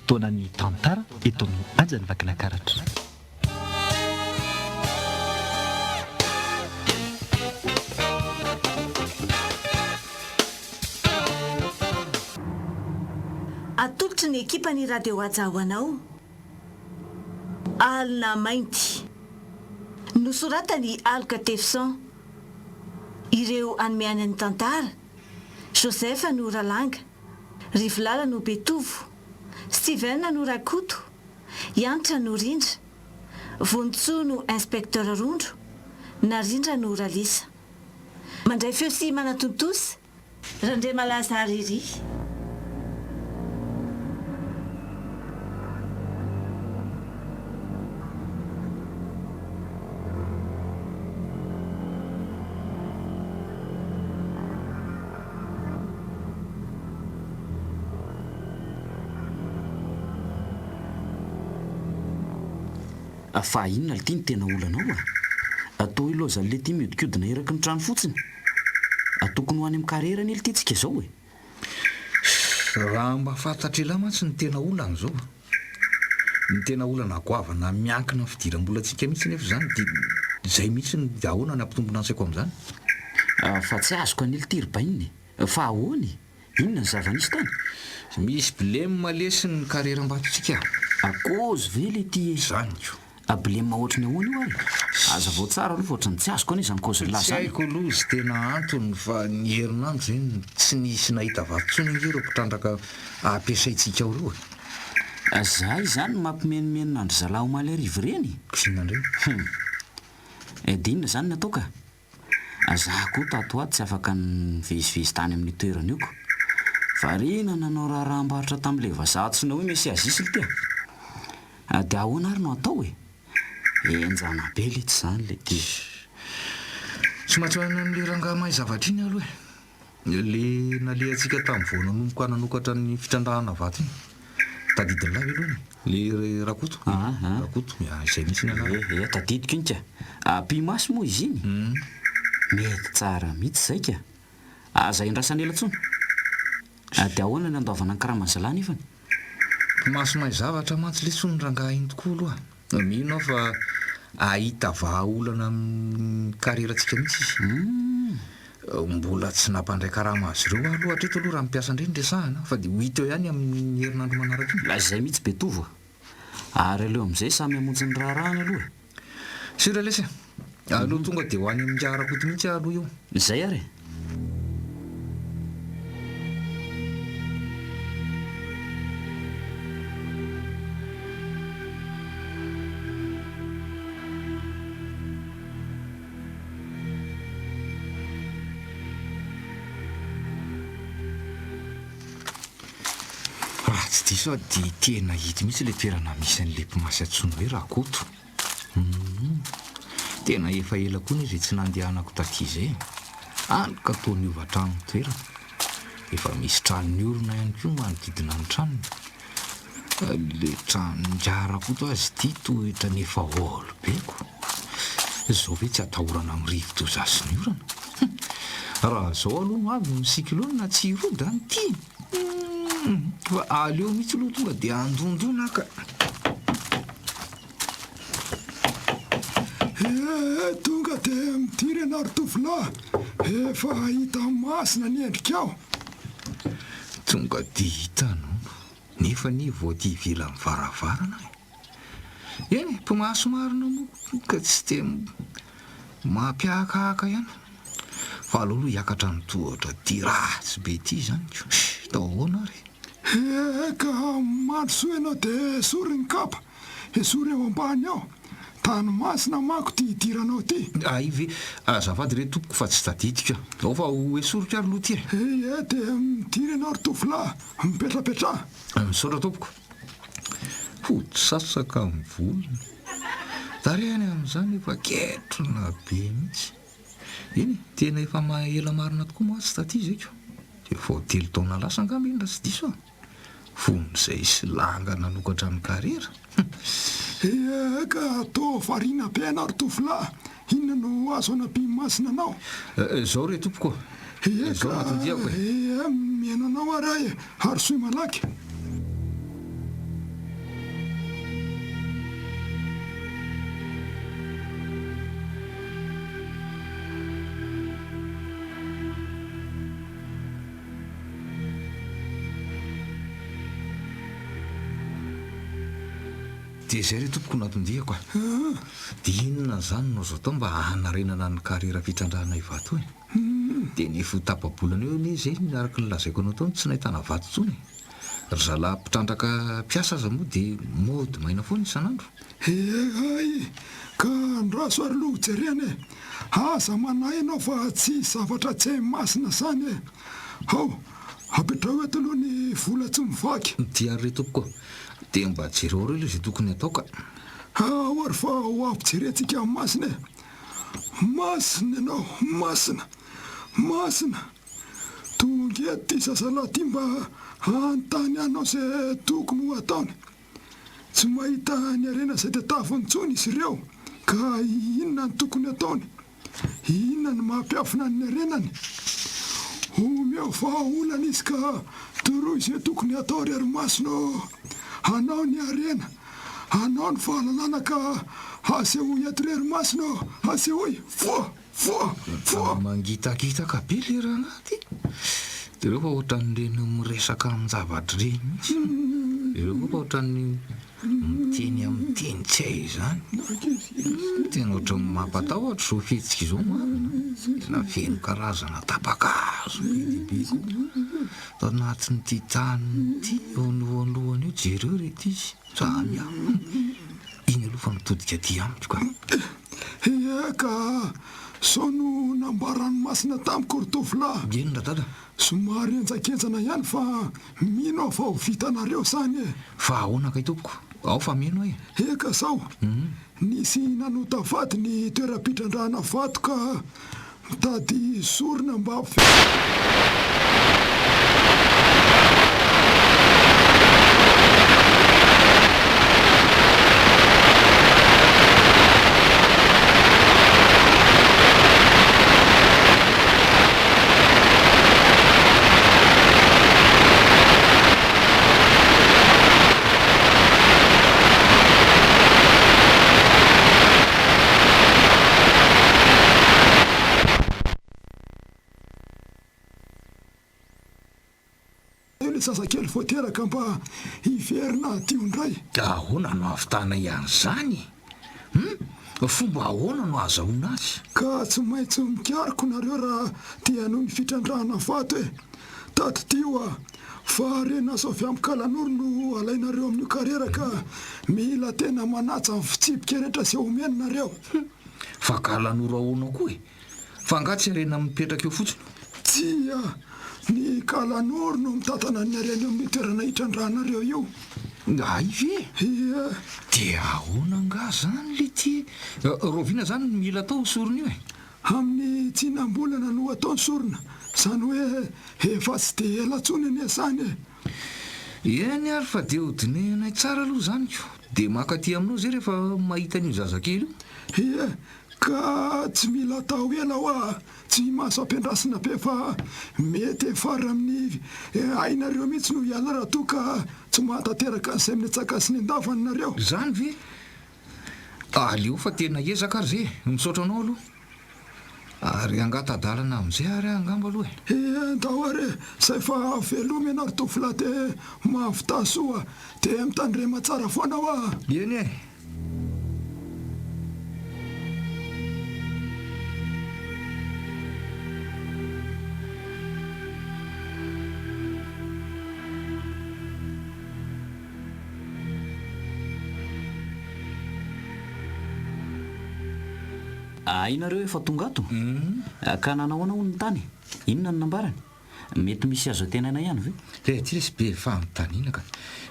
fotoanany tantara eto no haja ny vakina karatra. Atolotry ny ekipany radio HAJA ho anao ALINA MAINTY nosoratany Alka Tefson, ireo anomeany ny Tantara, Joseph no Ralanga, Rivolala no Betovo, Steven no Rakoto, Yantra no Rindra, Vonitsoa no Inspecteur Rondro, Narindra no Ralisa. Mandray feo sy manatontosy Randre Malazariry. Fa inona le ty ny tena olanao atao iloza le ty miodikodina eraky ny trano fotsiny atokony ho any amin'ny karerany le ty tsika zao raha mba fantatry ela mantsy ny tena olana zao ny tena olana goavana miankina fidiram-bolantsika mihitsy nefa zany dia zay mihitsy ny ahoana ny ampitombona ansaiko amin'izany fa tsy azoko an'ily tirbainy fa ahoany inona ny zava-nisy tany misy blème malesy ny kareram-batontsika akozy ve le ty zanyko blème ohatrany ahoany io ary aza vao tsara aloha ohatrany tsy azoko anie zany cause la tsy zany haiko aloha izy tena antony fa ny herinandro zany tsy nisy nahita vatontsony ireo mpitrandraka ampiasaintsika ao roa zay zany mampimenimeninandro zalahy omaly arivo reny sinandreo dinona zany ny atao ka aza koa tatoato tsy afaka ny vezivezy tany amin'ny toerana ioko fa rena nanao raharaham-bahatra tamin'le vazatsona hoe misy azisy le tia dia ahoana ary no atao enjana be le tsy zany le ty tsy mahatsy n'le rangahy mahay zavatra iny aloha le nalehantsika tamin'ny voananomboka nanokatra ny fitrandrahana vato iny tadidiny lavy aloha le rakoto rakoto izay mihitsy ny tadidiko iny ka pimasy moa izy iny mety tsara mihitsy zay ka aza indrasany ela tsony dia ahoana ny andoavana ny karaman'zalahy nefany pimasy mahay zavatra mantsy le tsony rangahy iny tokoa aloha mino aho fa ahita vahaolana amin'ny kareratsika mihitsy izy mbola tsy nampandray karama azy ireo aho aloha hatreto aloha raha mipiasa indreny resahana fa dia ho hita eo ihany amin'ny herinandro manaraka iny la zay mihitsy Betovo ary aleo amin'izay samy hamonjy ny raharahany aloha siralesa aloha tonga dia ho any amin'ny arakoto mihitsy aloha eo zay ary tsy diso dia tena hita mihitsy le toerana misy an'le mpimasy antsony hoe rakoto tena efa ela koa ny izay tsy nandehanako taty zay anoka ataony ovatrano toerana efa misy tranony orona ihany koa manodidina ny tranony le tranonjarakoto azy ty toetra nefa olo beko zao ve tsy atahorana amin'ny rivo tozasiny orana raha zao aloha avy misikilona tsy roda ny ty fa aleo mihitsy aloha tonga dia andondona ka tonga dia mitiry anary tovolahy efa hita masina ny endrikao tonga dia hitanono nefa ny voaty ivela amin'ny varavarana eny mpimaso marina moa ka tsy dia mampiahakahaka ihany fa aloaloha hiakatra ny tohatra dia ratsy be ty zany ko tao ahoana ary ka mandrosoa ianao dia esory ny kapa esory eo ambany ao tany masina mako ty hidiranao ty ve azafady re tompoko fa tsy tadidika ao fa ho esoriko ary loha ty dia mitiry anao ry tovolahy mipetrapetraha misaotra tompoko fotsasaka amin'ny volony dareny amin'izany efa ketrona be mihitsy eny tena efa mahela marina tokoa moatsy taty zaiko dia vao telo taona lasa angamba indra tsy diso fon'izay sy langa nanokatra amin'ny karera ka atao variana be anao ry tovolahy inona no azo anam-pimasina anao zao re tompoko zao matondiako miainanao ary ary soy malaky dia izay re tompoko natondihako dia inona zany no zao tao mba hanarenana ny karera fitrandrana ivato e dia ny fotapabolana eo ny izay araka ny lazaiko anao tao tsy nahitana vato tsony ry zalahy mpitrandraka piasa aza moa dia mody maina foana isan'andro ay ka ndraso ary loha jerena e aza manay ianao fa tsy zavatra tsy masina zany e ao apetrao eto aloha ny vola tsy mivaky dia ary re tompoko dia mba jereo reo ilay izay tokony atao ka ary fa ho ampijerentsika amin'ny masina e masina ianao masina tonga eto ty zazalahy ty mba antany anao zay tokony ho ataony tsy mahita ny arena izay tetaviny tsony izy ireo ka inona ny tokony ataony inona ny mampiafina ny arenany omeo vahaolana izy ka toroy izay tokony atao ry arimasino anao ny arena anao ny fahalalana ka asehoy eto ry arimasino asehoy foa mangitakitaka be le raha anaty dia ireo fa ohatran'ireny miresaka amin'ny zavatra reny mihitsy ireo koa fa ohatran'ny miteny amin'ny teny tsy hay izany tena ohatran'ny mampatahotra zao fihetsika izao marina na feno karazana tapakazo lehibe tao anatin'ity tany ty eo eo jereo rety izy samy iny aloha fa mitodika ty amiko ka eka sao no nambaranomasina tamiko ry tovolahy enona dada somary enjakenjana ihany fa mino fa ho vitanareo zany e fa ahoana kay tompoko ao fa mino e eka sao nisy nanota vaty ny toeram-pitrandrahana vato ka mitady sorona mba sasakely voateraka mba hiverina tiondray ahoana no avitana ihany zany fomba ahoana no azahoana azy ka tsy maintsy mikariko nareo raha tia noho ny fitrandrahana vato e tato tio a fa rena sao avy amin'ny kalanoro no alainareo amin'io karera ka mila tena manatsa amin'ny fitsipika rehetra zay omeninareo fa kalanoro ahoana koa e fa angatsy arena mipetraka eo fotsiny tsia ny kalanoro no mitatana ny arena amin'ny toerana hitrandrahanareo io ay ve dia ahoana nga zany le ty roviana zany mila atao sorona io e amin'ny tsinam-bolana no ataony sorona zany hoe efa tsy dia elatsony ane zany e eny ary fa dia hodinenay tsara aloha zany ko dia makaty aminao zay rehefa mahita an'io zazakely io ka tsy mila atao ela hoa tsy maso ampiandrasina be fa mety efara amin'ny ainareo mihitsy no hiala raha toa ka tsy mahatateraka n'izay amin'ny atsakasy ny andavanareo zany ve aleo fa tena ezaka ary zay misaotra anao aloha ary angatadalana amin'izay ary angamba aloha e ndao ary zay fa velomy ianao ry tovolahy te mahavitasoa dia mitandrema tsara foana hoa eny e inareo efa tonga ato ka nanahoana ho ny tany inona ny nambarany mety misy azo tenana ihany ve ty resy be fanontaniana ka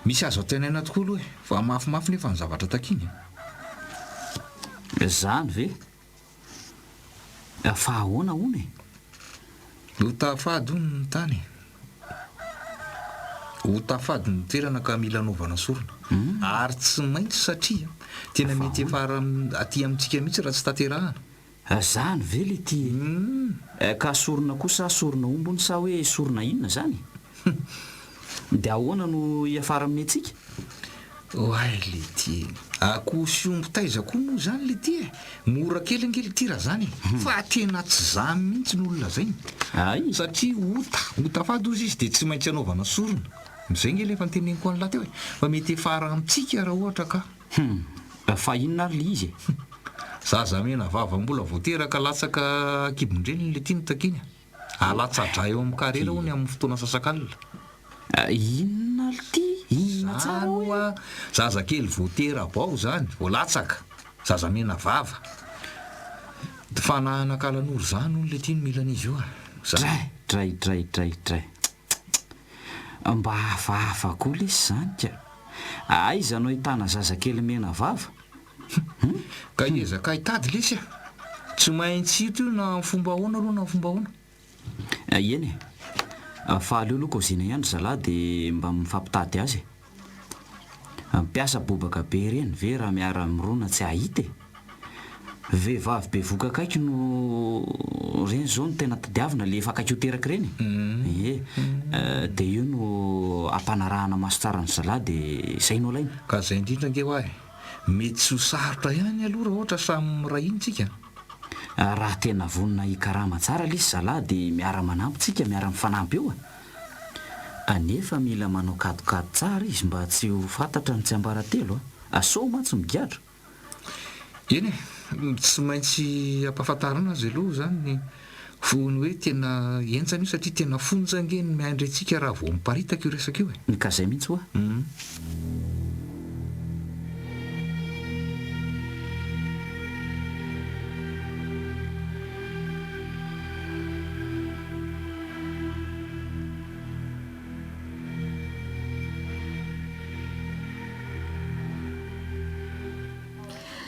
misy azo atenaina tokoa aloha e fa mafimafy nefa ny zavatra takiny zany ve fa ahoana hona e ho tafady hono ny tany ho tafady ny toerana ka mila anaovana sorona ary tsy maintsy satria tena mety efa aty amintsika mihitsy raha tsy tanterahana zany ve le ty ka sorona kosa sorona ombony sa hoe sorona inona zany dia ahoana no iafara amin'ny atsika oay le ty akoho sy ombo taiza koa moa zany le ty e mora kely angely ty raha zany fa tena tsy zany mihitsy ny olona zay ay satria hotafady ozy izy dia tsy maintsy anaovana sorona zay ngely efa niteneniko an'la teo e fa mety efara amintsika raha ohatra ka Fa inona ary le izy zaza mena vava mbola voateraka latsaka kibondreny le tiany takiny alatsadra eo amin'ny karera hony amin'ny fotoana sasakalina inona ry ty inona tsara a zaza kely voatera bao zany voalatsaka zaza mena vava fa nahanakalan'oro zany hono le tiany milan'izy io dray mba hafahafa koa le izy zany ka aiza no ahitana zazakely mena vava ka ezaka hitady lesy tsy maintsy ito io na fomba ahoana aloha na fomba ahoana eny fa aleo aloha kozina ihany zalahy dia mba mifampitady azy mpiasa bobaka be reny ve raha miara mirona tsy ahita vehivavy be voka akaiky no reny zao no tena tadiavina le efa akaiky ho teraka reny dia io no ampanarahana maso tsara ny zalahy dia izay no alaina ka zay indrindra nge ho ahy mety tsy ho sarotra ihany aloha raha ohatra samy raha intsika raha tena vonina hikarama tsara le izy zalahy dia miara manampytsika miara mifanampy eo anefa mila manao kadokado tsara izy mba tsy ho fantatra ny tsy ambaratelo aso matsy migadra eny tsy maintsy ampahafantarana azy aloha zany ny fony hoe tena entsana io satria tena fonjangeny miandry antsika raha vao miparitaka io resaka io ka zay mihitsy hoa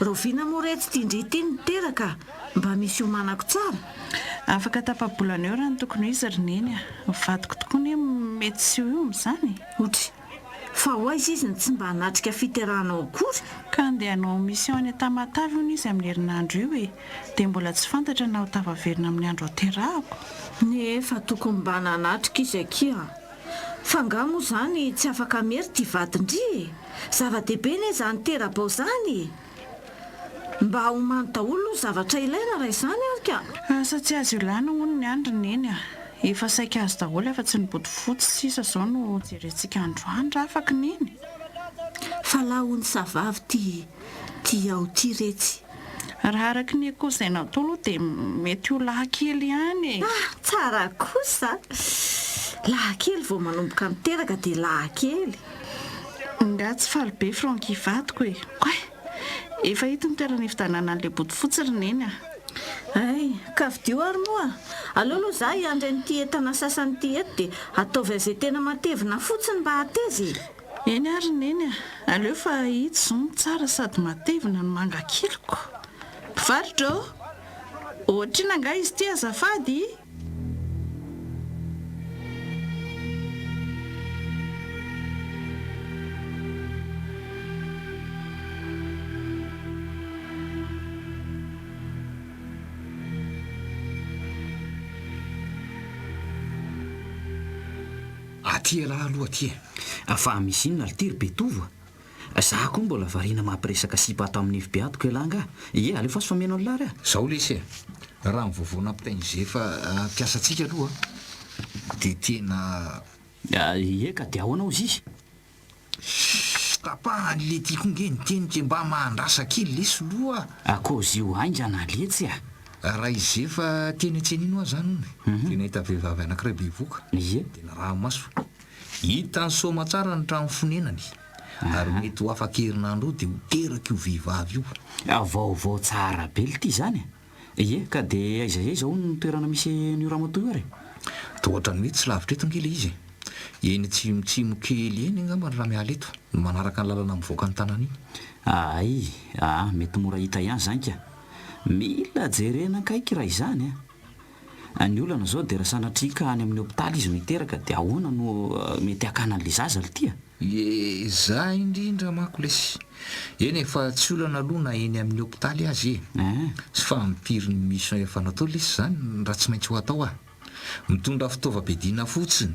Rovina moretsy tindrity ny teraka mba misy homanako tsara afaka tapabolana eo raha ny tokony izy rineny vadiko tokoa ny mety sy io mizany otry fa ho aiza izy ny tsy mba hanatrika fiterahanao akory ka andeha hanao mission any Tamatavy hono izy amin'ny herinandro io dia mbola tsy fantatra na ho tavaverina amin'ny andro aterahako nefa tokony mba nanatrika izy akia fa nga moa zany tsy afaka mery ty vadindry zava-dehibe ne zany terabao zany mba homany daholo zavatra ilaina raha izany arika asa tsy azy io lana hono ny andro neny efa saika azy daholo afa tsy niboty fotsy sisa zao no jerentsika androandro afaka neny fa laha hony savavy ty ao ty retsy raha araky ny akoho izay natao aloha dia mety ho lahakely ihany tsara kosa lahakely vao manomboka miteraka dia lahakely nga tsy faly be franki vadiko efa hita ny toerana ifidanana an'ilay boty fotsy rineny ay ka vidio ary moa aloha za hiandry n'ity entana sasany ty eto dia ataovy izay tena matevina fotsiny mba hatezy eny ary neny aleo fa hita zao tsara sady matevina ny mangakeloko mpivarotra ohatrina nga izy ty azafady aty raha aloha aty fa misy inona ry tery be tovo za koa mbola variana mampiresaka sipa ato amin'ny efibeatiko elanga aleo fa sy fameno ny lary zao lesy raha mivoavoana ampitain'izay fa mpiasantsika aloha dia tena ka dia ahoana ozy izy tapahan'le tiako nge ny tenike mba mahandrasa kely lesy loha akozy io aindrana letsy raha izy efa teny antsenino aho zany hony tena hita vehivavy anankiray be voka tena raha maso hita ny soma tsara ny trano fonenany ary mety ho afaka herinandro eo dia ho teraka io vehivavy io vaovao tsara be ly ty zany ka dia aiza zao ny toerana misy nio ramatoa io ary tohatra ny hoe tsy lavitra eto ngely izy eny tsimotsimo kely eny angamba ny raha miala eto manaraka ny lalana mivoaka ny tanany mety mora hita ihany zany ka mila jerena kaiky raha izany ny olana zao dia raha sanatrika any amin'ny hopitaly izy miteraka dia ahoana no mety hakana n'le zaza ly tya za indrindra mako lesy eny efa tsy olana aloha na eny amin'ny hopitaly azy sy fa mipiry ny mission efa natao lesy zany raha tsy maintsy ho atao mitondra fitaova-bedina fotsiny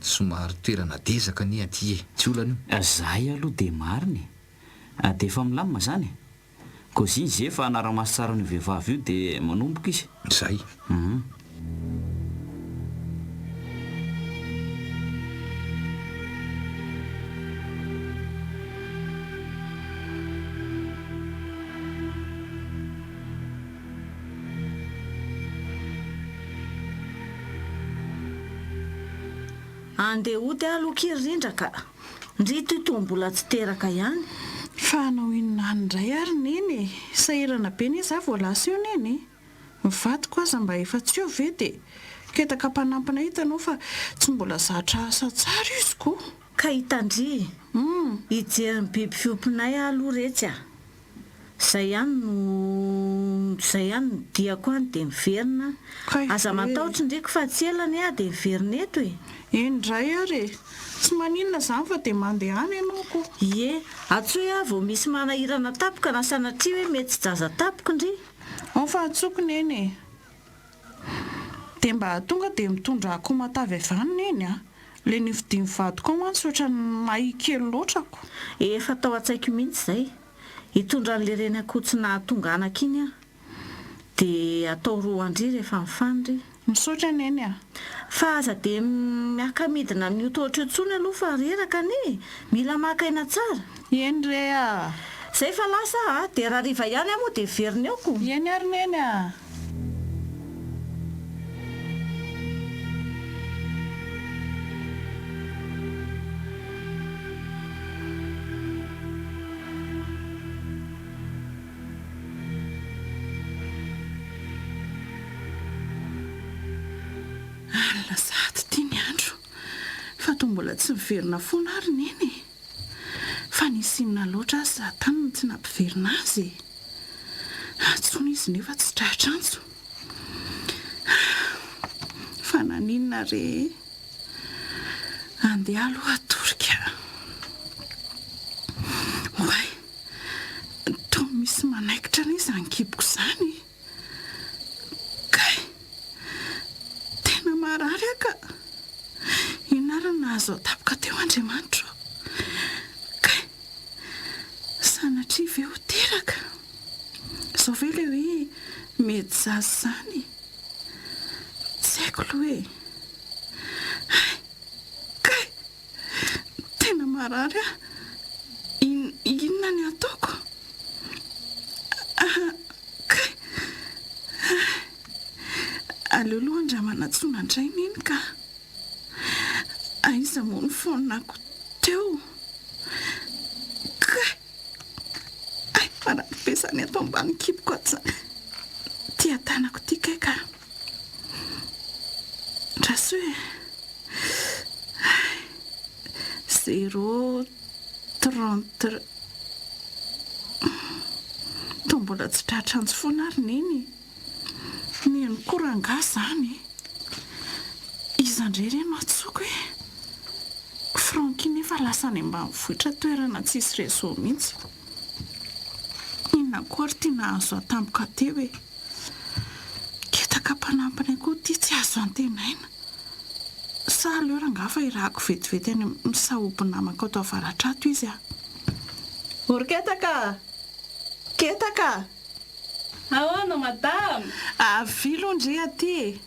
somary toerana dezaka ny aty tsy olana io zay aloha dia mariny dia efa milamina zany kozy izy efa anara-maso tsara ny vehivavy io dia manomboka izy zay andeha ody aloha rindraka ndrito ito mbola tsy teraka ihany fa anao inona andray ary neny sahirana be ny za voalasa eo neny mivadiko aza mba efa tsy eo ve dia ketaka mpanampina hitanao fa tsy mbola zatra asa tsara izy ko ka hitandry hijery biby fiompinay aloha retsy a zay ihany no diako any dia miverina aza matahotra ndraiky fa tsy elany a dia miverina eto e indray ary tsy maninona zany fa dia mandeha any ianao ko ie atsoe a vao misy manahirana tapoka na sanatria hoe mety tsy jaza tapoka ndry ao fa atsoko neny e dia mba tonga dia mitondra akoho matavy avany neny a le nividiny vadiko ao any sotra nahi kely loatrako efa tao an-tsaiko mihitsy izay hitondra n'le reny akotsina tonga anaka iny a dia atao roa andry rehefa mifandry misaotra neny a fa aza dia miaka-midina mioto ohatry intsony aloha fa reraka ane mila maka-aina tsara eny re a izay fa lasa a dia raha riva ihany a moa dia verina eo ko eny ary neny a lasady tia ny andro fa to mbola tsy miverina foana ary neny fa nisinona loatra azy za taniny tsy nampiverina azy atsony izy nefa tsy trahatranjo fa naninona re andeha aloha atorika oay to misy manaikitra n'izy ankiboko izany kay tena marary aka inarana azo atapoka teo Andriamanitra kay sanatria ve ho teraka zao ve le hoe mety zazy zany tsy haiko aloha hoe kay tena marary a inona ny ataoko kay aleoloha andramana tsona indray niny ka aiza moa ny fonako teo kay ay marampesany atao ambany kipoko atsany tia tanako tia kay ka raso hoe 033 to mbola tsy tratranjo foana ary neny neny koranga zany izandre reno atsoko hoe franki nefa lasa any ambany vohitra toerana tsisy réseau mihitsy inona kory tia nahazo atampoka teo hoe ketaka mpanampiny koa tia tsy azo antenaina sa aleo rangafa irahako vetivety any misahoby namako atao avaratrato izy a orketaka ketaka ahoana madame avilo ndre aty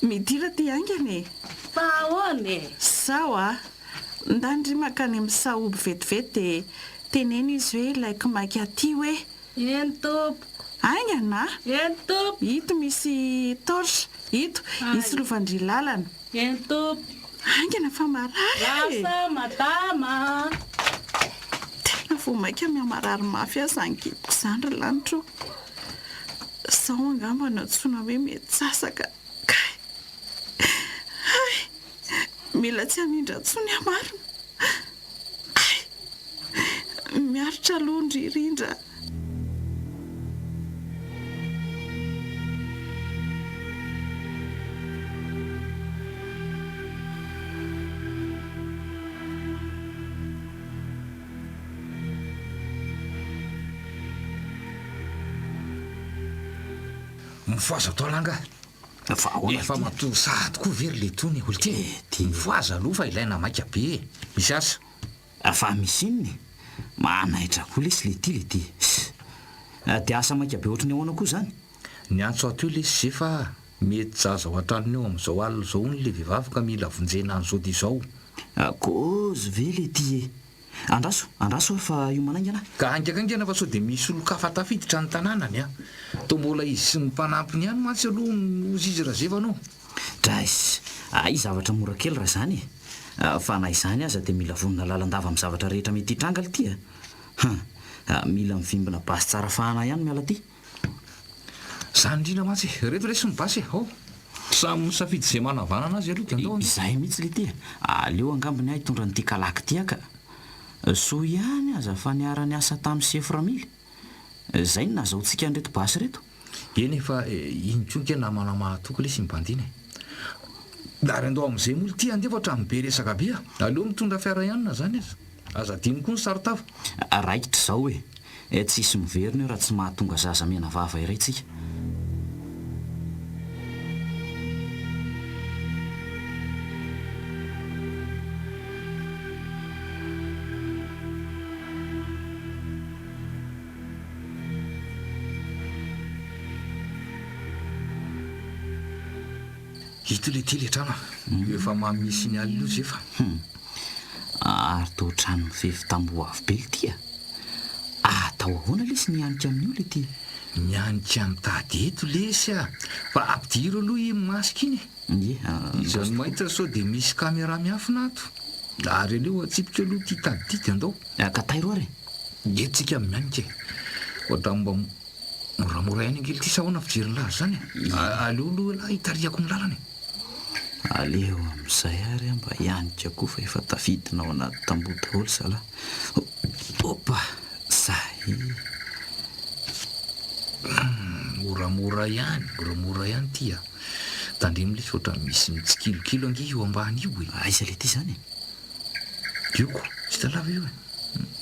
midira ty angany fa ahoana sao a ndandry makany misahoby vetivety dia tenena izy hoe ilaiko maika aty hoe eny tompo aingana eny tompo hito misy torche hito isolovandry lalana eny tompo aingana fa marary lasa madama tena vo maika miamarary mafy azy ankipoko izany ry lanitro sao angamba no tsona hoe mety sasaka kay ay mila tsy hamindra tsony amarina ay miaritra londry rindra mifoaza atao langa efa mato sahady koa very le tony olo ty mifoaza aloha fa ilaina maika be misy asa fa misy inony manahitra koa lesy le ty le ty dia asa maika be ohatrany ahoana koa zany ny antso ato io lesy zay fa mety zaza ho atranony eo amin'izao alina zao ony le vehivavy ka mila vonjena any zao dia izao kozy ve le ty e andraso ary fa io manaingana ka angakaingana fa sao dia misy olo-kafa tafiditra ny tanànany a to mbola izy sy ny mpanampiny ihany mantsy aloha ozy izy raha zevanao dra i zavatra mora kely raha zany fa na izany aza dia mila vonona lalandava amin'ny zavatra rehetra mety hitrangala ity mila mivimbina basy tsara fahana ihany miala ty zany indrindra mantsy reto lesy ny basy ao samy misafidy izay manavanana azy aloha tiandao izay mihitsy le ty aleo angambiny ahy hitondra nyity kalaky ty aka so ihany aza fa niara-ny asa tamin'ny seframily zay ny nazahoantsika an'reto basy reto eny efa inkoka namana mahatoky le sy mibandina ary andao amin'izay moly ty andefa hatramin'ny be resaka be aleo mitondra fiara ihanina zany aza dimy koa ny saritava raikitra zao hoe tsisy miverina eo raha tsy mahatonga zaza mena vava iray tsika hito le ty letrana io efa mamisy ny alina io zefa ary to trano mifefy tamboho avy be le tya atao ahoana lesy nianika amin'io le ty nianika nitady eto lesy fa ampidiro aloha i masika iny izany mahita sao dia misy caméra miafina ato ary aleo atsipika aloha ty tady ty andao ka tairo ary etsika mianika ohatra mba moramora ihany angely ty sa ahoana fijeriny lazy zany aleo aloha lahy hitariako ny lalany aleo amin'izay ary mba hianika koa fa efa tafidinao anaty tamboho daholo zala opa zay moramora ihany ty tandremo lesy ohatra misy mitsikilokilo ange io ambany io aiza le ty zany ioko tsy talava io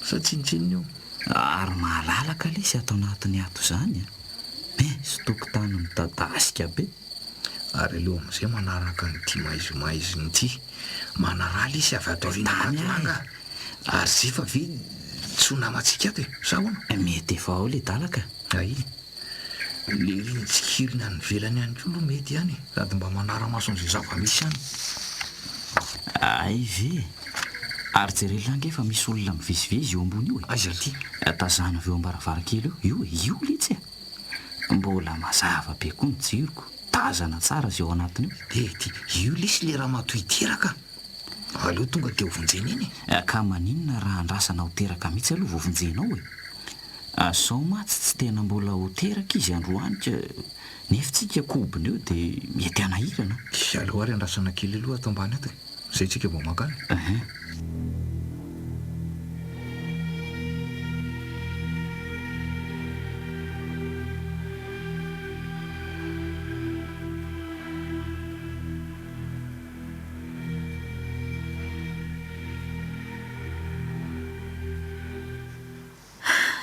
sa tsinitsininy eo ary mahalalaka lesy atao anatin'ny ato zany sy tokotany mitadasika be ary aleo amin'izay manaraka nyty maizomaizony ty manara lesy avy ato avinanga ary zay fa ve tsy ho namatsika ato sa hoana mety efa ao le dalaka ai le rinitsikirina ny velany ihany ko aloha mety ihany sady mba manara-maso an'izay zava-misy ihany ay ve ary jerelanga efa misy olona mivezivezy eo ambony io aiza ty tazana avy eo ambaravarakely io litsy mbola mazava be koa ny jiroko tazana tsara zay ao anatiny io ty io lesy le raha matohiteraka aleo tonga dia hovonjena iny ka maninona raha andrasana ho teraka mihitsy aloha vovonjenao sao matsy tsy tena mbola ho teraka izy androanitra nefitsika kobiny eo dia mety anahirana aleo ary andrasana kely aloha atao ambany ato zay tsika vao makany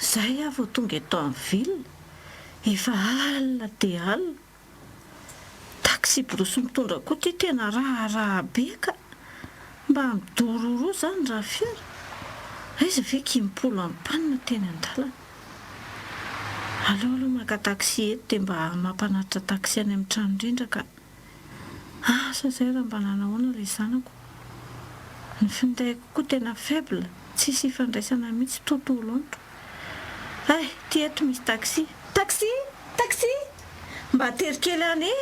zay vao tonga eto amin'ny ville efa alina dia alina taxi borosy mitondra koa ty tena raha be ka mba midororo zany raha fiara aiza ve kimpolo amin'ny panina teny an-dalana aloha maka taxi eto dia mba mampanatitra taxi any amin'ny trano indrindra ka asa zay raha mba nanahoana ilay zanako ny findaiko koa tena faible tsisy ifandraisana mihitsy tontolo anto ty eto misy taxi mba terikely any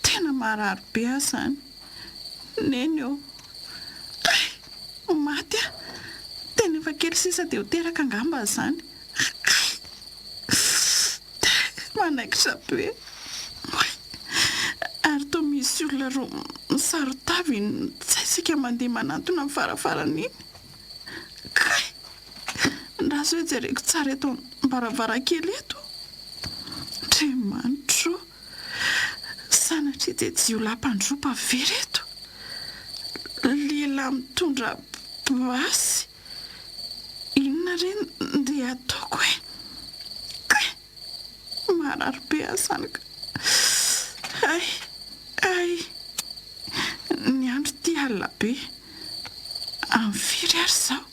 tena marary be azany neny eo maty tena efa kely sisa dia ho teraka angamba zany manaikitra be ary to misy olona roa misarotavy tsaisika mandeha manantona amin'ny farafarana iny raha zo hoe jereko tsara eto mbaravarakely eto tremanitro sanatria dia tsy olam-pandropa very eto lehilahy mitondra basy inona reny ndeha ataoko marary be azany ka ay ny andro ty alina be amin'ny firy ary zao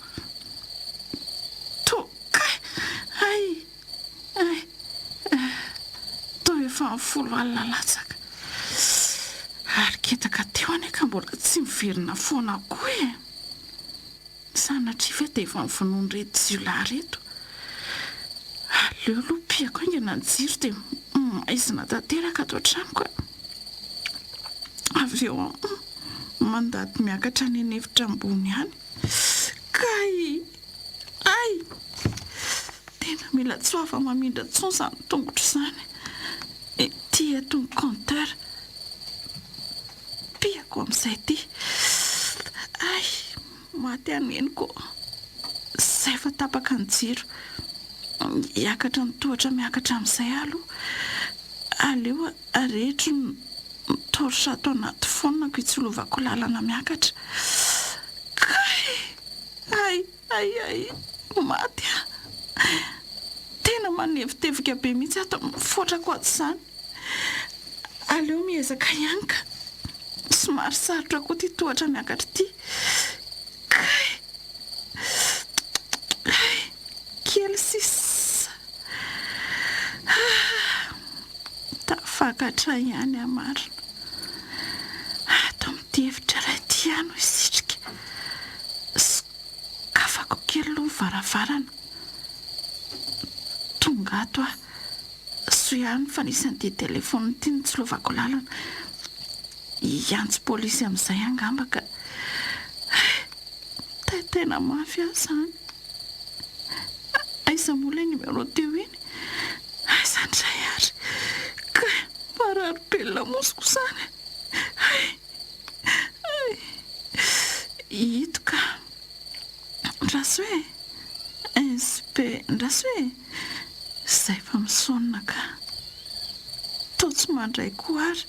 to efa efa 10 alina latsaka. Ary ketaka teo anefa mbola tsy miverina foana koa e. Sanatria ve dia efa mivonony reto ziola reto. Aleo aloha piako aingana ny jiro dia maizina tanteraka ato an-tranoko. Avy eo mandady miakatra ny anefitra ambony ihany. Kay! Ay! Tena mila tsy ho afa-mamindra intsony izany tongotro izany. Ety eto ny compteur. Piako amin'izay ty. Ay! Maty aneniko. Izay efa tapaka ny jiro. Iakatra ny tohatra miakatra amin'izay aloha. Aleo arehetro ny torsa ato anaty fonako hitsolovako lalana miakatra. Ay! Ay! Maty a! Tena manevitevika be mihitsy ato mifotrako ato izany. Aleo miezaka ihany ka. Somary sarotra koa ty tohatra miakatra ty. Kely sisa. Tafakatra ihany amarina. Ato amin'ity efitra iray ty ihany ho isitrika. Kafako kely aloha ny varavarana. Tonga ato aho. So ihany fa nisan'ity telefona ity nitsolovako lalana. Iantso polisy amin'izay angamba ka. Tena mafy aho izany. Aiza moa ilay numéro teo iny? Aiza ndray ary? Ka marary be lamosiko izany. Hito ka. Ndraso hoe SP ndraso hoe izay fa misonona ka. Tao tsy mandray koa ary.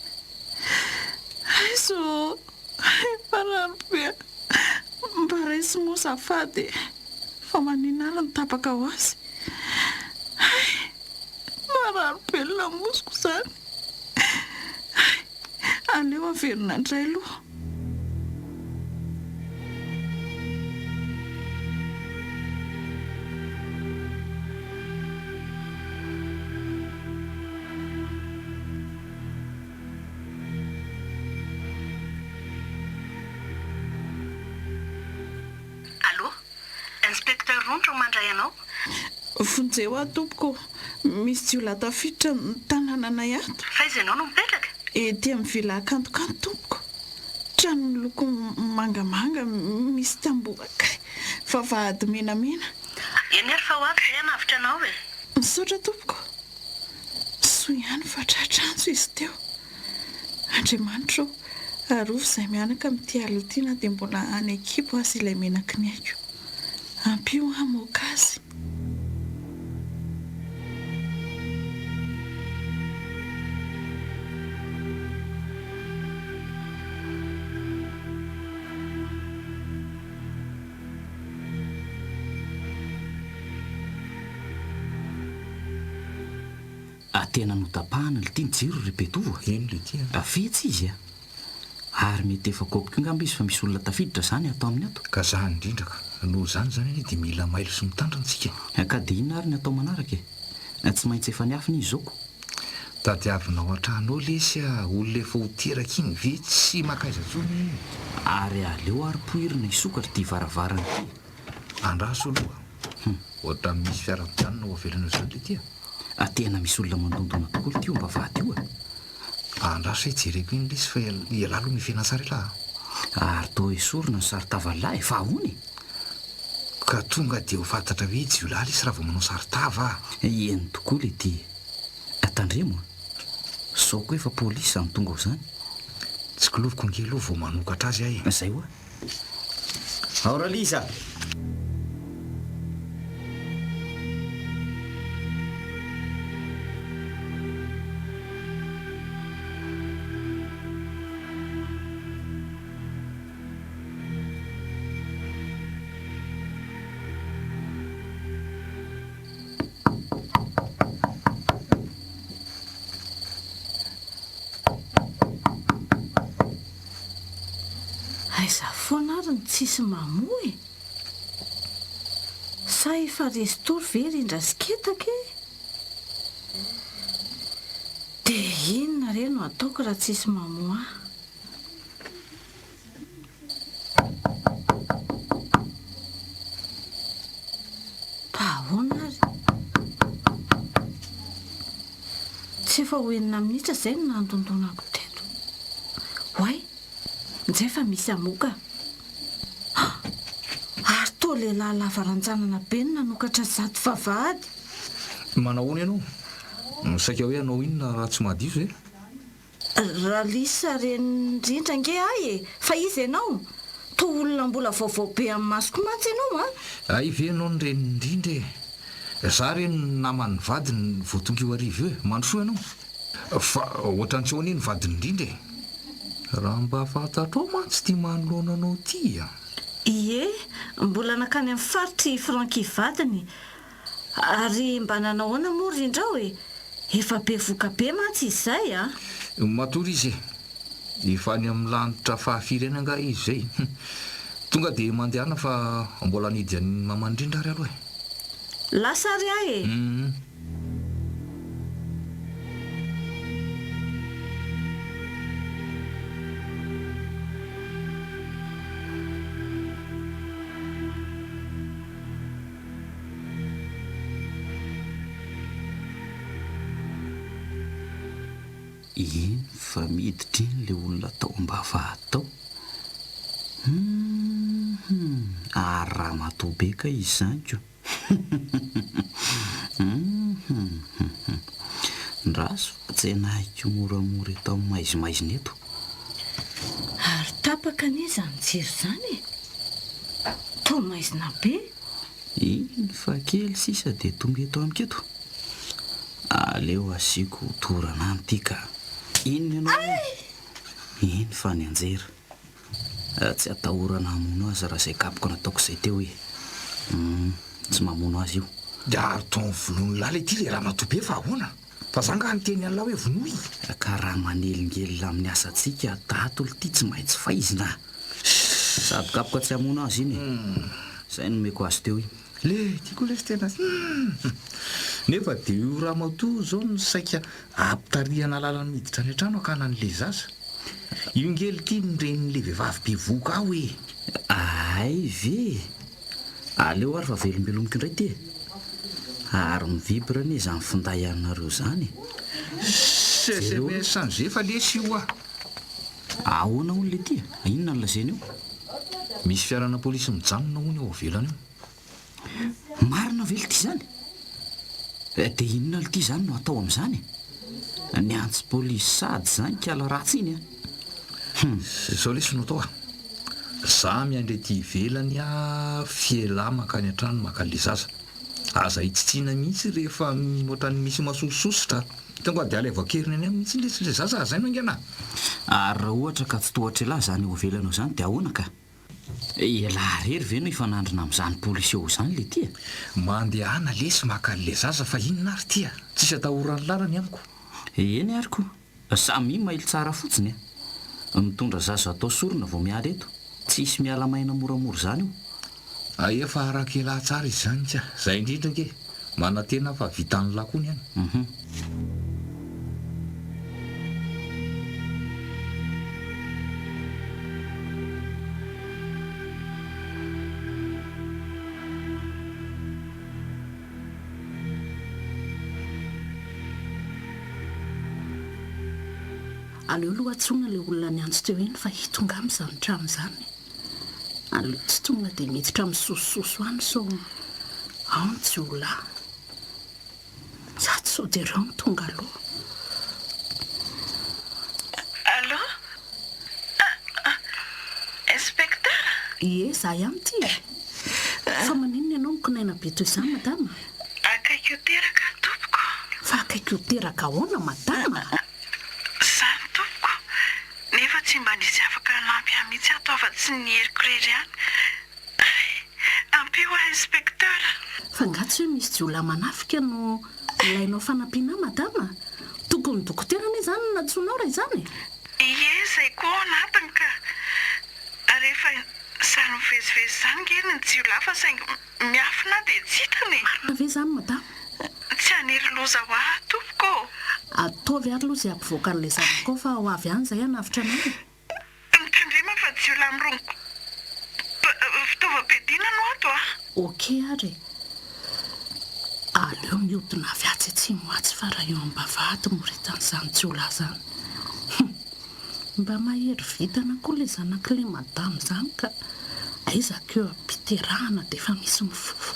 Aizo marary be. Mba raisy moa zafady. Fa maninona ary ny tapaka ho azy. Marary be lamosiko izany. Aleo averina indray aloha. Inspecteur Rontro mandray anao? Vonjeo aho tompoko. Misy jiola tafiditra ny tanànanay ato. Fa izy ianao no mipetraka? Ety amin'ny vila kantokanto tompoko. Trano miloko mangamanga misy tamboho. Vavahady menamena. Eny ary fa ho avy izay hanavitra anao e? Misaotra tompoko. Soa ihany fa tratranjo izy teo. Andriamanitra arovy izay mianaka amin'ity alina ity na dia mbola any ekipo azy ilay menaky ny aiko. Ampio hamoaka azy. Tena notapahana le tia ny jiro repetovo. Eny le tia. Afetsy izy a. Ary mety efa kopika ngamba izy fa misy olona tafiditra izany atao amin'ny ato. Ka za indrindraka. Noho izany zany dia mila mailo sy mitandrantsika. Ka dia inona ary ny atao manaraka e? Tsy maintsy efa niafina izy zoko. Tadiavinao an-trano lesy olona efa ho teraka iny ve tsy makaiza tsony. Ary aleo ary poirina isokatra ty varavarana ty. Andraso aloha. Ohatra misy fiara-mijanona ho avelana izany le tia. Tena misy olona mandondona tokoa tio mba vaty io e. Andraso hoe jereko iny lesy fa ialalo mifena sary lahy. Ary toa esorina ny sary tavalahy fa ahony. Ka tonga dia ho fantatra hoe jiola lesy raha vao manao sary tava. Eny tokoa le ty. Tandremo sao koa efa polisy izany tonga ao izany. Tsy kiloviko ngely aloha vao manokatra azy ahy. Izay hoa. Aoralisa. Aiza foana ary ny tsisy mamoa e. Sa efa resy tory ve rindra siketaka e? dia inona re no ataoko raha tsisy mamoa pahoana ary tsy efa hoenina minitra izay no nandondonako teto hoay nizay fa misy amoka ary toa lehilahy lavaranjanana be no nanokatra zato vavahady manahoana ianao saika hoe anao inona raha tsy madio zay raha lisa renindrindra nge ay e fa izy ianao to olona mbola vaovao be amin'ny masoko mantsy ianao a ay ve anao ny renindrindra za reny namany vadiny voatonga io arivo io e mandrosoa ianao fa ohatrany tsy hoany ny vadiny indrindra raha mba fantatrao mantsy tia manoloana anao ty a ie mbola nakany amin'ny faritry franki vadiny ary mba nanahoana moa rindrao e efa be voka be mantsy izay a matory izy efa any amin'ny lanitra fahafirena nga izy zay tonga dia mandehana fa mbola nidy any mamandrindra ary aloha lasa ry ahy e iny fa miditra iny le olona tao mba vahatao ary raha matobeka izy zany ko ndraso fa tsy hainahiko moramora eto amin'ny maizimaizina eto ary tapaka aniza ny jiro izany e to maizina be iny fa kely sisa dia tonga eto amiko eto aleo asiako torana amity ka inona ianao iny fa ny anjera tsy atahorana hamono azy raha izay kapoko nataoko izay teo hoe tsy mamono azy io dia ary taony vonoany lala ity le raha matobe fa ahoana fa zanga nyteny an'lahy hoe vonoy ka raha manelingelina amin'ny asantsika tatolo ity tsy maintsy faizina sady kapoka tsy hamono azy iny izay nomeko azy teo iny le tiako lesy tena nefa dia io raha mato zao no saika ampitariana lalany miditra any an-trano akanan'le zaza io ngely ity nyren'le vehivavy be voka aho e ay ve aleo ary fa velombelomiko indray ty ary mivibirany izany finday aminareo izany sms an'izay fa lesy io ah ahoana olona ety inona ny lazeny io misy fiarana polisy mijanona hony ao avelany io marina velo ty zany dia inona l ity zany no atao amin'izany ny antsy polisy sady zany kiala ratsy iny zao lesy no atao a za miandry ty ivelany a fiela makany an-trano makan'le zaza aza hitsitsina mihitsy rehefa ohatrany misy masosososotra tonga dia alaivakerinany any mihitsy lesy le zaza zay no angana ary raha ohatra ka tsy tohatra lahy zany eo avelanao zany dia ahoana ka ialahy rery ve no ifanandrina amin'izany polisy eo zany le tya mandehana lesy makan'le zaza fa inona ary tya tsisy atahorany lalany amiko eny aryko samy maily tsara fotsiny mitondra zaza atao sorona vao miala eto tsisy miala maina moramora zany io efa arakelahy tsara izy zany tya zay indrindra ke manantena fa vitan'ny lakony any aleo aloha atsona le olona ny antso teo eny fa hitonga amin'izany trano izany aleo tsy tonga dia miditra misosososo any so ao ny tsy olahy za tsy sao dia ireo ny tonga aloha allo inspecteur ie za ihany ty fa maninona ianao mikinaina be toy izany madama akaiky ho teraka tompoko fa akaiky ho teraka ahoana madama zany tompoko nefa tsy mba nisy afaka lampy amihitsy ataova tsy ny heriko rery any ampio a inspecteur fa ngatsy hoe misy jiolahy manafika no ilainao fanampiana madama tokony dokotera anie izany natsonao raha izany ie zay koa anatiny ka rehefa sary mivezivezy zany ngely ny jiolahy fa saingy miafina dia tsy hitany ave izany madama tsy hanery loza ho ahy tompoko ataovy ary aloha izay ampivoaka n'ilay zanakao fa ho avy any izay hanavitra anao mitandrema fa tsy ola mirongo fitaovam-piadiana no ato a okey ary aleo mihodina avy atsy tsy moatsy fa raha eo ambavahady moritan'izany tsy ola zany mba mahery vitana koa ilay zanak'ilay madama zany ka aizako eo ampiterahana dia efa misy mifofo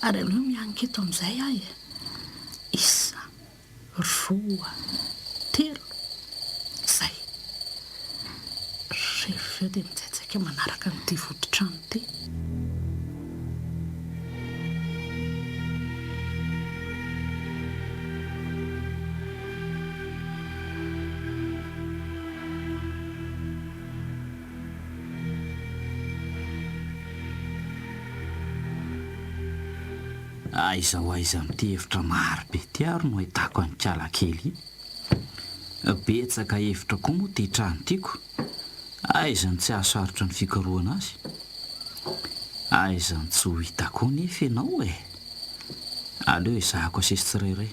ary aleo mianika eto amin'izay ahy isa 2 3 zay rehefa eo dia mitsaitsaika manaraka n'ity voditrano ity aiza ho aiza amin'ity hevitra maro be tiaro no ahitako anykala kely betsaka hevitra koa moa ty trano tiako aizany tsy ahasarotra ny fikaroana azy aizany tsy ho hita koa nefa ianao aleo izahako asesy tsirairay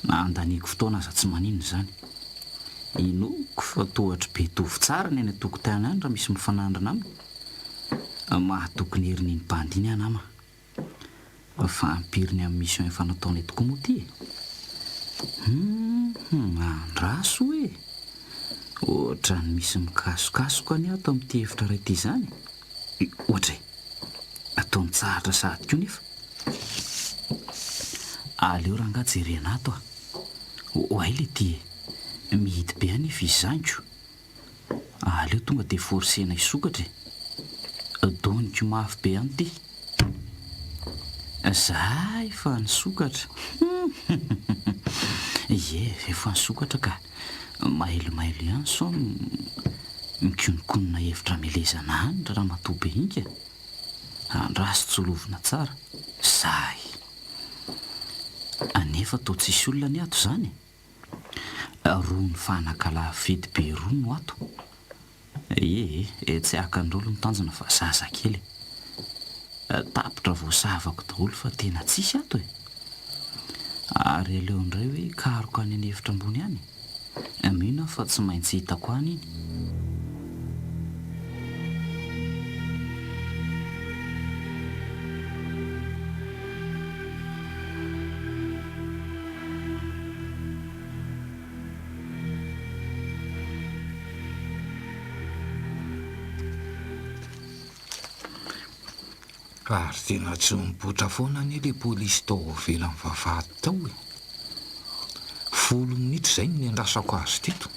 andaniko fotoana aza tsy manino zany inoko fa tohatra be tovy tsara ny any atokotany any raha misy mifanandrina aminy mahatokony herininy bandiny anama fa ampiriny amin'ny mission efa nataony tokoa moa ty andraso ohatra ny misy mikasokasoka any ato amin'ity hevitra ray ity zany ohatra ataony tsaratra sady koa nefa aleo raha nga jerena ato oay le ty mihidy be any efa izanko aleo tonga dia forsena isokatra doniko mafy be any ty zay fa nisokatra efa nisokatra ka mahelomaelo ihany so mikonikonina hevitra melezana any raha matobe inka andraso tsolovina tsara zay anefa tao tsisy olona ny ato zany roa ny fanakala fety be roa no ato tsy akandrolo mitanjona fa zaza kely tapitra voasavako daholo fa tena tsisy ato ary aleo indray hoe karoka any any hevitra ambony any mihona fa tsy maintsy hitako any iny ary tena tsy mibotra foana ny le polisy tao avelan'ny vavahady tao 10 minitra zay ny andrasako azy teto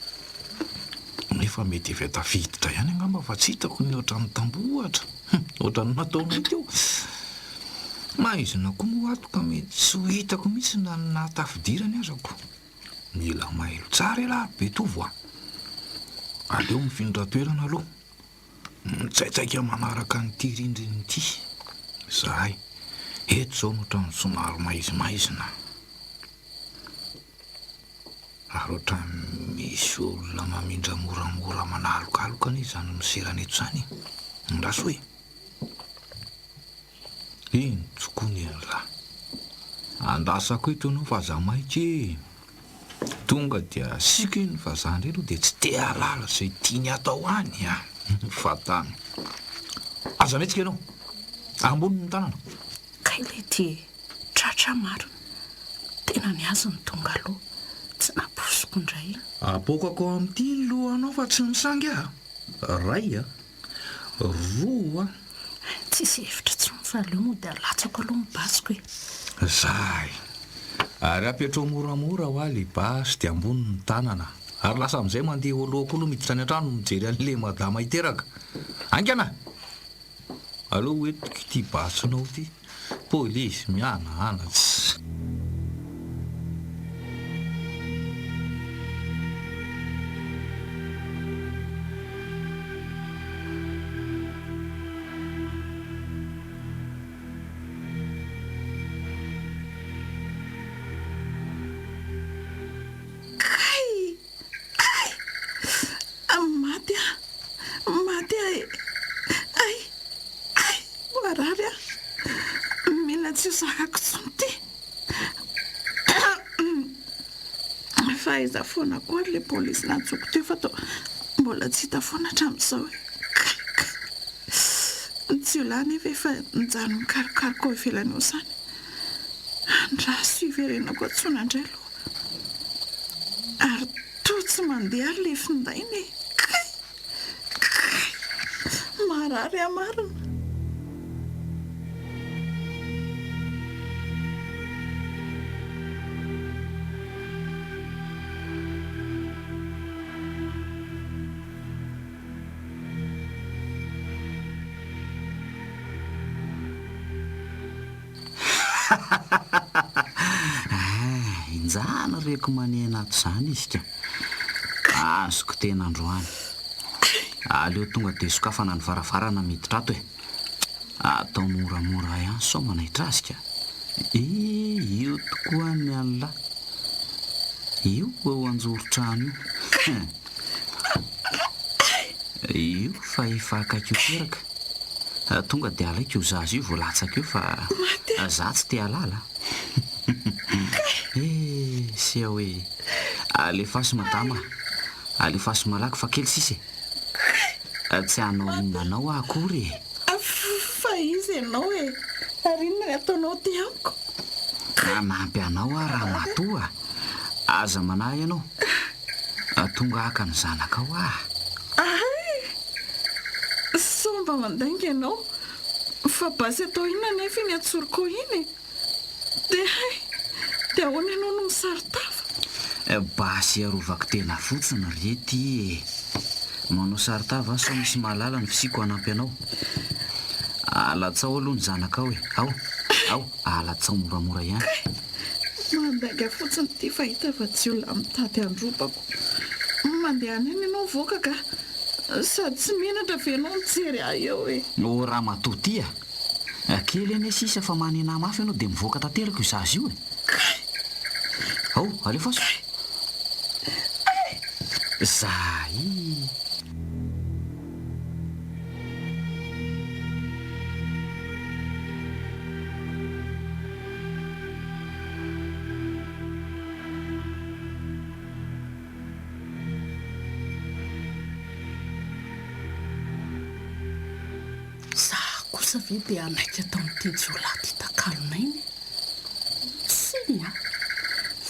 nefa mety avy tafiditra ihany angamba fa tsy hitako ny oatra ny tambohatra oatra ny nataona teo maizina koa moa ato ka mety tsy ho hitako mihitsy na natafidirany azako mila mailo tsara elahy be tovo aleo mifindra toerana aloha mitsaitsaika manaraka nyity rindriny ity zahay eto zao no ohatrany somary maizimaizina ary ohatra misy olona mamindra moramora manalokaloka ny izany miserana eto zany ndraso hoe iny tsokony eny lahy andasako eto anao fa za maiky tonga dia sika iny fa zany reny dia tsy te halala zay tiany atao any fatany aza metsika ianao ambony ny tanana kay le ty tratra maro tena ny azy ny tonga aloha tsy naposiko indray apokako amin'ity lohanao fa tsy misangy ray roa tsisy hevitra tsy mifaleo moa dia latsako aloha mibasiko zay ary apetrao moramora ho aly basy dia ambony ny tanana ary lasa amin'izay mandeha olohako aloha miditra any an-trano mijery an'le madama iteraka angana aloha hoetiko ity basinao ity polisy mianaanatsy fahaiza foana koa le polisy nantsoko teo fa to mbola tsy hita foana hatramin'izao tsy olany efa efa njano mikarokaroko ivelany eo izany raha suiverenako atsonandray aloha ary to tsy mandeha ary le findainy marary amarina. Injana reko manena ato izany izy ka azoko tena androany aleo tonga dia sokafana ny varavarana miditra ato atao moramora ihany sao manaitra azy ka io tokoa ny alina io eo anjoro-trano io fa efa akaiky io teraka tonga dia alaiko io zazy io voalatsaka io fa za tsy te halala sia hoe alefasy madama alefasy malaky fa kely sisy tsy hanao inonanao akory fa izy ianao ary inona ny ataonao ty amiko nampy anao raha matoa aza manahy ianao tonga aka ny zanakao somba mandainga ianao fa basy atao inona nefa iny atsoroko iny dia ahoana ianao no misaritafa basy arovako tena fotsiny rety manao saritava sao misy mahalala ny fisiko hanampy anao alatsao aloha ny zanakao ao alatsao moramora ihany mandainga fotsiny ty fahita fa tsy olona mitady andropako mandeha anany ianao voaka ka sady tsy menatra ve ianao mijery eo o raha matotia kely eny sisa fa manena mafy ianao dia mivoaka tanteraka io zazy io ao alefaso zay kosa ve dia anaiky atao n'ity jolaty takalona iny sy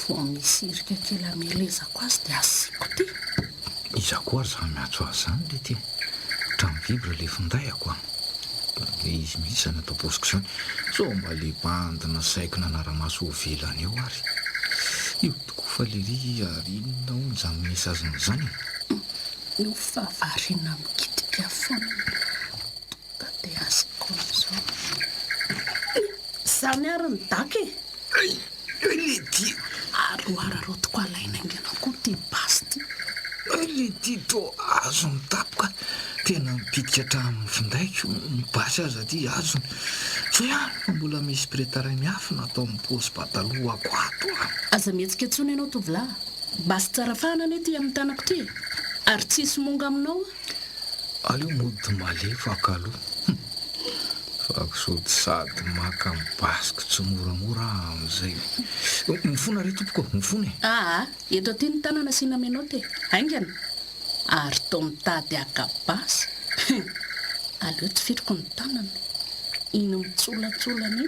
vo misy irika kely amelezako azy dia asiko ty iza koa ary zany miatso azy zany le ty tramivibra le findayako le izy mihitsy zany atao posiko zany so mba le bandina saikina naramaso velany eo ary io tokoa fa le ry ary inona ho ny zany misy azony zany io favarina mikitika foana ka dia azoko am'izao zany ary ny daky le ty aroararo toko alaina ingana koa ty basy ty le ty to azo ny tapoka tena mipitika hatramin'ny findaiko mibasy aza ty azony so fa mbola misy pretaray miafy natao mipôsy pataloha ako ato aza mihetsika antsony ianao tovolahy basy tsara fanany ty amin'ny tanako ty ary tsisy monga aminao aleo mody malefa aloha fakosody sady maka mibasiko tsy moramora amin'izay mifona re tompoko mifona eto ty ny tanana sina menao ty aingana ary to mitady akabasy aleo tsy fitroko ny tanana ino mitsolatsolana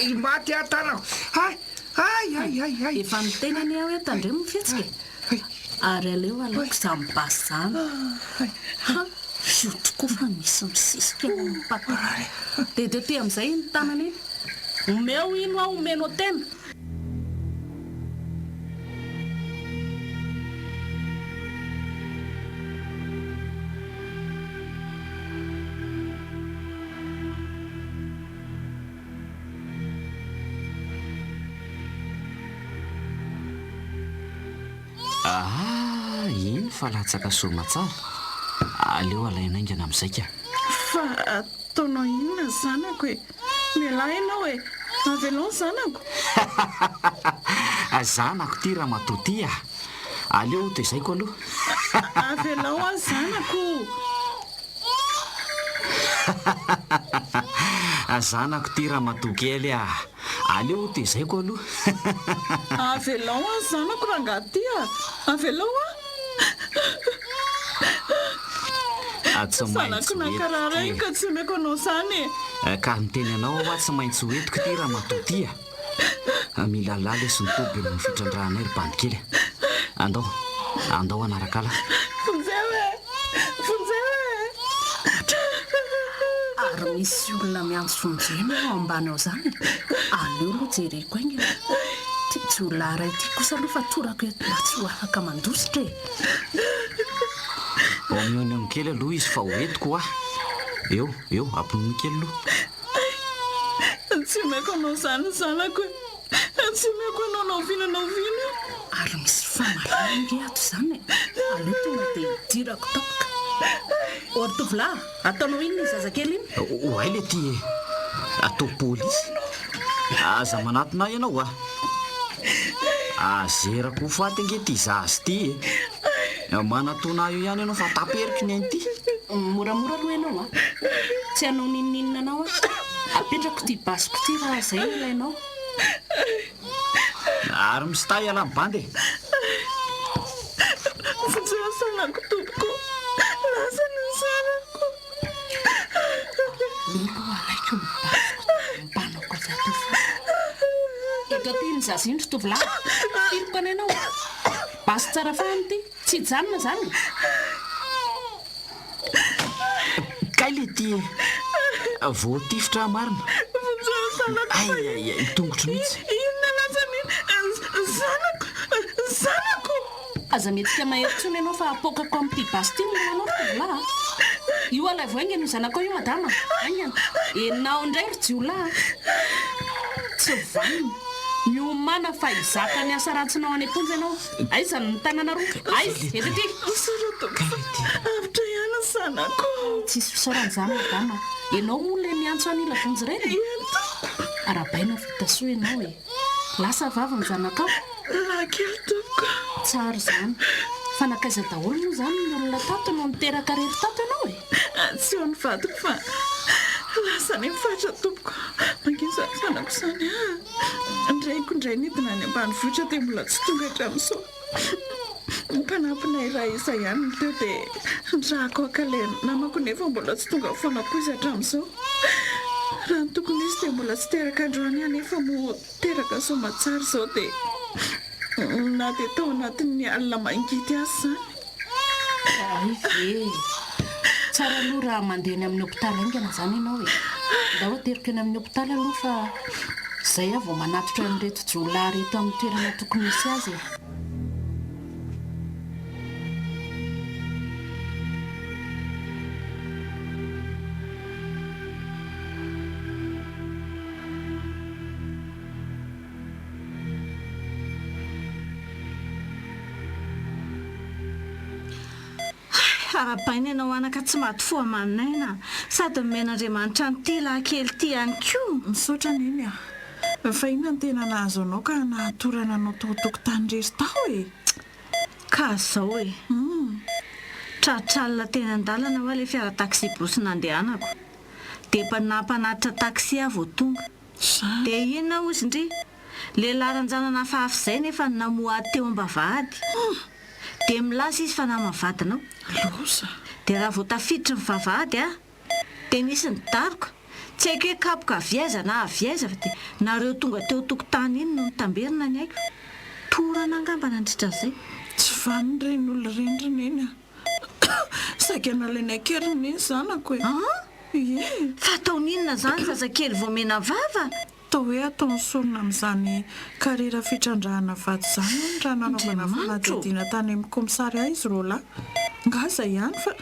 iny maty atanako efa nitenany aho etandre mifetsika ary aleo alaiko zany basy zany io tokoa fa misy misisika mipatana dia teo ty amin'izay ny tanana iny omeo ino aho omeno tena iny fa latsaka soma tsara aleo alainaingana amin'izay ka fa ataonao inona zanako mialahy ianao avy anao zanako zanako ty raha matoty aleo to izaiko aloha avy anao a zanako zanako ty raha matokely aleo tezaiko aloha. Avelao a zanako raha ngaty avelao Tsy zanako nakararainy ka tsy omeko anao zany ka miteny anao aho tsy maintsy hoentiko ty raha matoty mila lala sy nitoby amin'ny fitrandrahanay ry bandikely. Andao anarakala. Ary misy olona miantso fonjena ao ambany ao zany. Aleo aloha jereko aingina. Tsy olona ray ty kosa aloha fa torako eto mba tsy ho afaka mandositra Miona mikely aloha izy fa hoentiko eo ampinono kely aloha. Tsy omeko anao zany zanako tsy omeko anao naoviana Ary misy famarange ato zany. Aleo tonga dia hidirako tapaka. Ory tovolahy, ataonao inona zazakely iny? Oay le ty atao polisy. Aza manatona ianao azerako ho faty ange ty zazy ty manatona io ihany ianao fa taperiko ny ainy ty. Moramora aloha ianao tsy anao nininina anao apetrako ty basiko ty raha zay ilainao. Ary misy tay ala mibandy sanako tompoko lasa ny zanako ilo alaiko ny basiko mbanako zatofa eto ty ny zazindro tovolahy tiriko any ianao basy tsara fahany ty tsy janona zany kay le ty voatifitra marina tongotro mihitsy zanako aza mety mahery-tsony ianao fa apokako amin'ity basy ty manao tovolahy io alay voainga no zanako io madama aingana enao indray ry jiolahy tsy vanina miomana fa izaka ny asa ratsinao any amponja ianao aiza ny tanana roa aiza ety avitra ihany zanako tsisy fisaoran'izany madama ianao moa le miantso an'ila vonjy reny arabainao vita soa ianao lasa vavany zanakao lahakely tompoko tsara zany fanakaiza daholo moa zany ny olona tato no niteraka rery tato ianao tsy ho ny vadiko fa lasa ny mifatra tompoko mangeza zanako zany ndrayko indray nidina any ambany vohitra dia mbola tsy tonga hatramin'izao mpanampinay raha isa ihany ny teo dia ndrahako akalena namako nefa mbola tsy tonga foana koa izy hatramin'izao raha ny tokony izy dia mbola tsy teraka androany ihany efa mo teraka somatsara izao dia na dia tao anatin'ny alina mangity azy zany ve tsara aloha raha mandeha ny amin'ny hopitaly aingana zany ianao da ho teriko eny amin'ny hopitaly aloha fa zay aho vao manatitra amin'reto jiolahy reto amin'ny toerana tokony misy azy arabaina ianao anaka tsy maty fo amaninaina sady men'andriamanitra ny ty lahakely ty ihany koa misaotra neny fa inona ny tena nahazo anao ka nahatorana anao tokotany rery tao ka zao tratralina teny an-dalana hoa le fiara taxi bosy nandehanako dia nampanatitra taxi aho vao tonga dia inona ozy indry le laranjanana fahafy zay nefa namoady teo am-bavahady dia milaza izy fa namavadinao losa dia raha vao tafiditra ny vavahady dia nisy ny dariko tsy haiko hoe kapoka aviaiza na aviaiza fa dia nareo tonga teo tokotany iny no nitamberina ny haiko torana angamba nandritra zay tsy vaniny reny olona rendrina eny saika nalaina keriny eny zanako fa ataoninona zany zazakely vao mena vava tao hoe ataony sorona amin'izany karera fitrandrahana vato zany ny raha nanaovana fanajadiana tany amin'ny komisary ahy izy roalahy ngaza ihany fa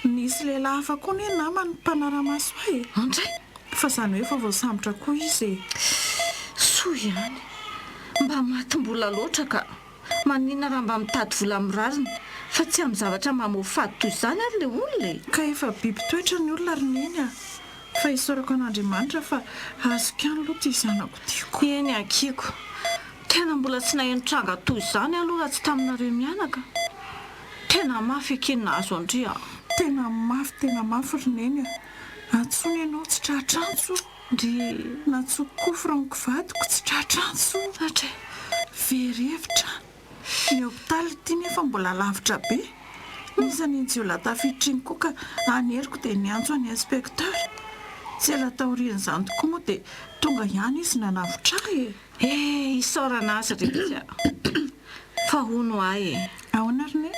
nisy lehilahy hafa koa ny namany mpanaramaso ahy andray fa zany hoe fa voasambotra koa izy soa ihany mba matim-bola loatra ka maninona raha mba mitady vola mirarina fa tsy amin'ny zavatra mamofady toy izany ary le olona ka efa biby toetra ny olona ry neny fa isorako an'andriamanitra fa azoko ihany aloha ty zanako tiako eny akiko tena mbola tsy nahentranga toy izany aloha raha tsy taminareo mianaka tena mafy akinina azo andria tena mafy ry neny antsony ianao tsy tratrantso ndry natsokofo ranoko vadiko tsy tratranso atra very hevitra ny hopitaly tia nefa mbola lavitra be misany intsyola tafiditra iny koa ka aneriko dia niantso any inspekteur tsy ela taorian'izany tokoa moa dia tonga ihany izy nanavotra isaorana azy rehetra fa hono ahy ahoana rine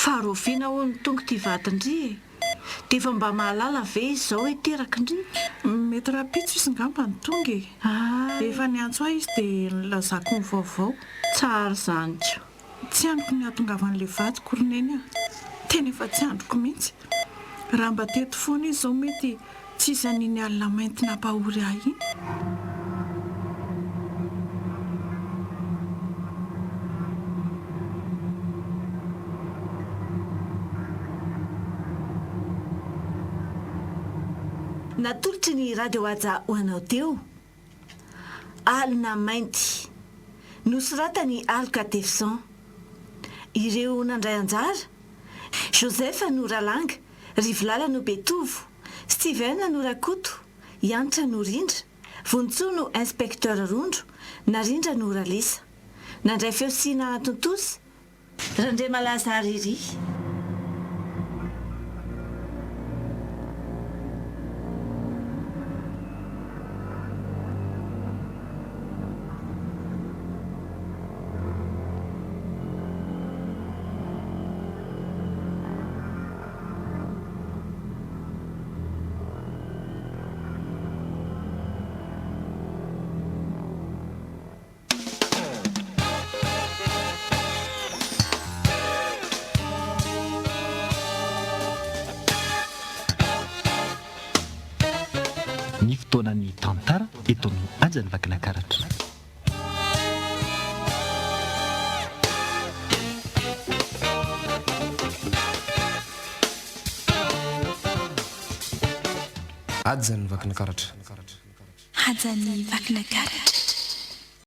faharoviana ho ny tonga ty vatindry dia efa mba mahalala ve izy izao hoe teraka indri mety rapitso izy ngamba ny tonga efa niantso ahy izy dia nilazako ny vaovao tsara zany ko tsy androko ny atongavan'ilay vadiko roneny a tena efa tsy androko mihitsy raha mba teto foana izy izao mety tsy izy aniny alina mainty nampahory ahy iny natolotry ny radio HAJA ho anao teo ALINA MAINTY nosoratany aloka Tefson ireo nandray anjara Joseph Noralanga Rivolala no Betovo Steven Norakoto Yantra Norindra Vontsono inspekteur Rondro Narindra Noralisa nandray feosina tontosy Randre Malazariry ny fotoanany tantara eto ny haja ny vakina karatra haja ny vakina karatra haja ny vakina karatra